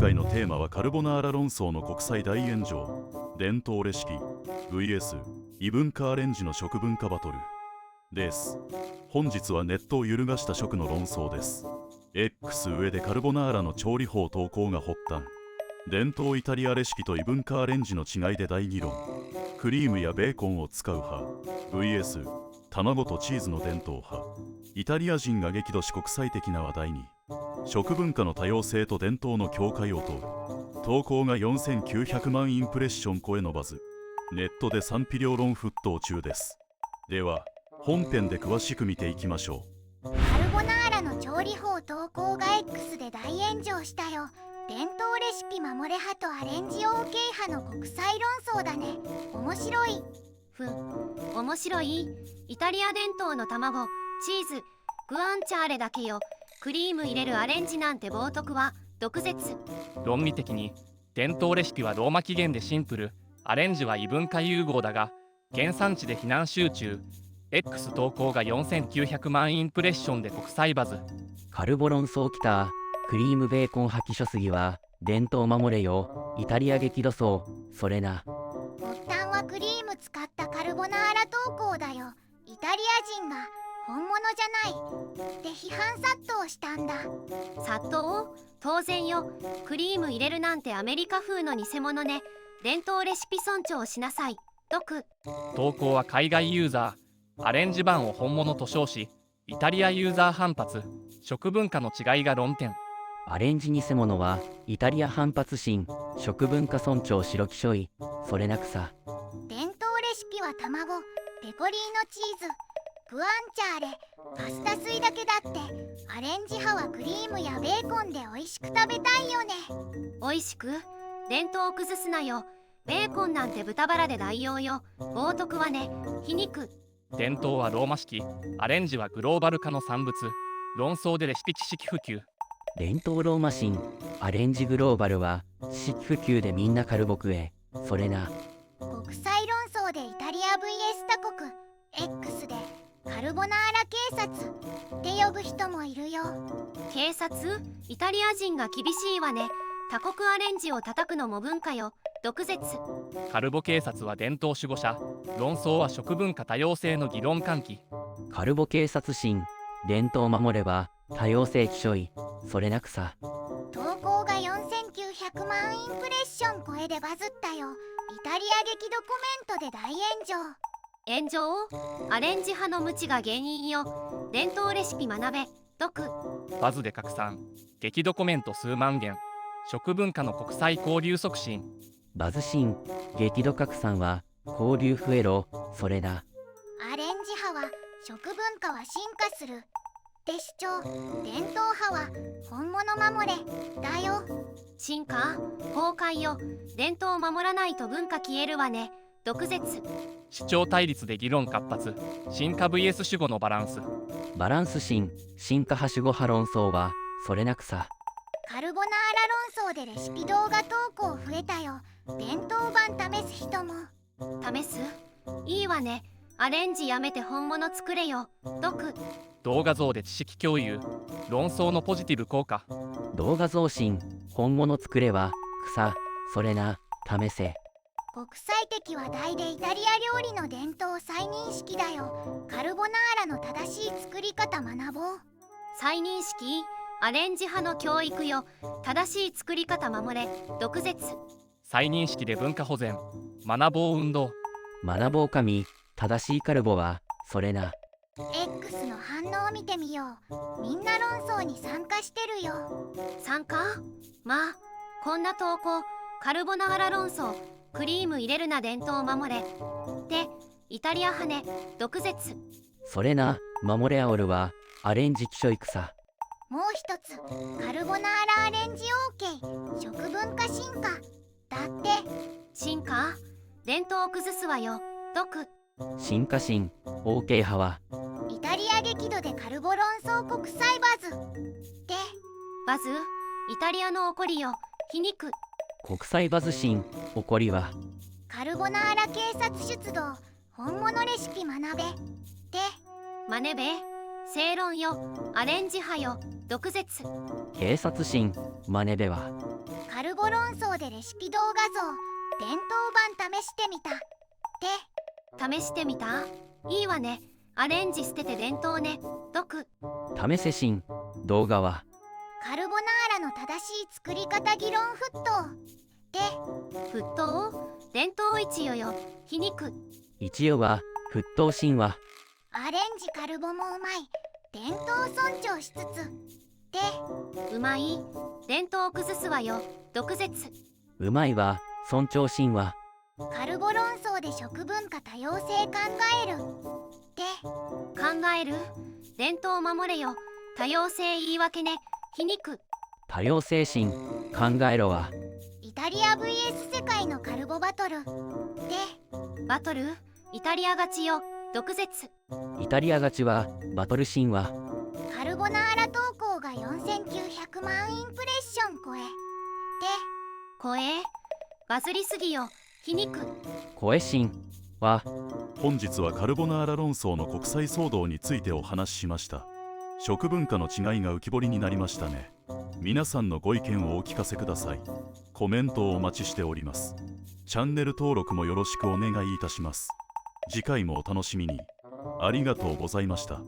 回のテーマはカルボナーラ論争の国際大炎上、伝統レシピ vs 異文化アレンジの食文化バトルです。本日はネットを揺るがした食の論争です。 X 上でカルボナーラの調理法投稿が発端。伝統イタリアレシピと異文化アレンジの違いで大議論。クリームやベーコンを使う派 vs 卵とチーズの伝統派。イタリア人が激怒し国際的な話題に。食文化の多様性と伝統の境界を問う。投稿が4900万インプレッション超えのバズ。ネットで賛否両論沸騰中です。では本編で詳しく見ていきましょう。カルボナーラの調理法投稿が X で大炎上したよ。伝統レシピ守れ派とアレンジ OK 派の国際論争だね。面白い。面白い。イタリア伝統の卵、チーズ、グアンチャーレだけよ。クリーム入れるアレンジなんて冒涜は毒舌。論理的に伝統レシピはローマ起源でシンプル、アレンジは異文化融合だが原産地で非難集中。 X 投稿が4900万インプレッションで国際バズ。カルボ論争きた。クリームベーコン破棄諸杉は伝統守れよ。イタリア激怒そう。それな。発端はクリーム使ったカルボナーラ投稿だよ。イタリア人が本物じゃないって批判殺到したんだ。殺到？当然よ。クリーム入れるなんてアメリカ風の偽物ね。伝統レシピ尊重しなさい。毒。投稿は海外ユーザー。アレンジ版を本物と称し、イタリアユーザー反発。食文化の違いが論点。アレンジ偽物はイタリア反発心。食文化尊重しろきしょい。それなくさ。伝統レシピは卵、ペコリーノチーズ、グアンチャーレ、パスタ水だけだって。アレンジ派はクリームやベーコンで美味しく食べたいよね。美味しく？伝統を崩すなよ。ベーコンなんて豚バラで代用よ。冒涜はね。皮肉。伝統はローマ式、アレンジはグローバル化の産物。論争でレシピ知識普及。伝統ローマ神、アレンジグローバルは知識普及でみんなカルボクへ。それな。国際論争でイタリア vs 他国。 X でカルボナーラ警察って呼ぶ人もいるよ。警察？イタリア人が厳しいわね。他国アレンジを叩くのも文化よ。毒舌。カルボ警察は伝統守護者。論争は食文化多様性の議論喚起。カルボ警察神、伝統守れば多様性きしょい。それなくさ。投稿が4900万インプレッション超えでバズったよ。イタリア激怒コメントで大炎上。炎上？アレンジ派の無知が原因よ。伝統レシピ学べ。毒。バズで拡散。激怒コメント数万件。食文化の国際交流促進。バズ神、激怒拡散は交流増えろ。それだ。アレンジ派は食文化は進化するって主張。伝統派は本物守れだよ。進化？崩壊よ。伝統を守らないと文化消えるわね。毒舌。主張対立で議論活発。進化 vs 主語のバランス。バランス神、進化派主語派論争はそれなくさ。カルボナーラ論争でレシピ動画投稿増えたよ。伝統版試す人も。試す？いいわね。アレンジやめて本物作れよ。毒。動画像で知識共有。論争のポジティブ効果。動画増進、本物作れは草。それな。試せ。国際的話題でイタリア料理の伝統再認識だよ。カルボナーラの正しい作り方学ぼう。再認識？アレンジ派の教育よ。正しい作り方守れ。毒舌。再認識で文化保全。学ぼう運動。学ぼう神、正しいカルボはそれな。 X の反応を見てみよう。みんな論争に参加してるよ。参加？まあこんな投稿。カルボナーラ論争、クリーム入れるな伝統を守れってイタリア派ね。毒舌。それな。守れあおるはアレンジきしょいくさ。もう一つ、カルボナーラアレンジ OK 食文化進化だって。進化？伝統を崩すわよ。毒。進化神、OK 派はイタリア激怒でカルボ論争国際バズってバズ？イタリアの怒りよ。皮肉。国際バズ神、怒りはカルボナーラ警察出動本物レシピ学べってマネべ。正論よ、アレンジ派よ、毒舌。警察心、真似では。カルボ論争でレシピ動画像伝統版試してみた。試してみた？いいわね。アレンジ捨てて伝統ね。毒。試せ心、動画は。カルボナーラの正しい作り方議論沸騰。沸騰？伝統一よよ、皮肉。一応は、沸騰心は。アレンジカルボもうまい。伝統尊重しつつ。うまい。伝統を崩すわよ、毒舌。うまいは、尊重心は。カルボ論争で食文化多様性考える。考える？伝統を守れよ、多様性言い訳ね、皮肉。多様性心、考えろは。イタリア vs 世界のカルボバトル。バトル？イタリア勝ちよ、毒舌。イタリア勝ちは、バトル心は。カルボナーラ投稿が4900万インプレッション超え。声？バズりすぎよ、皮肉。声心は。本日はカルボナーラ論争の国際騒動についてお話ししました。食文化の違いが浮き彫りになりましたね。皆さんのご意見をお聞かせください。コメントをお待ちしております。チャンネル登録もよろしくお願いいたします。次回もお楽しみに。ありがとうございました。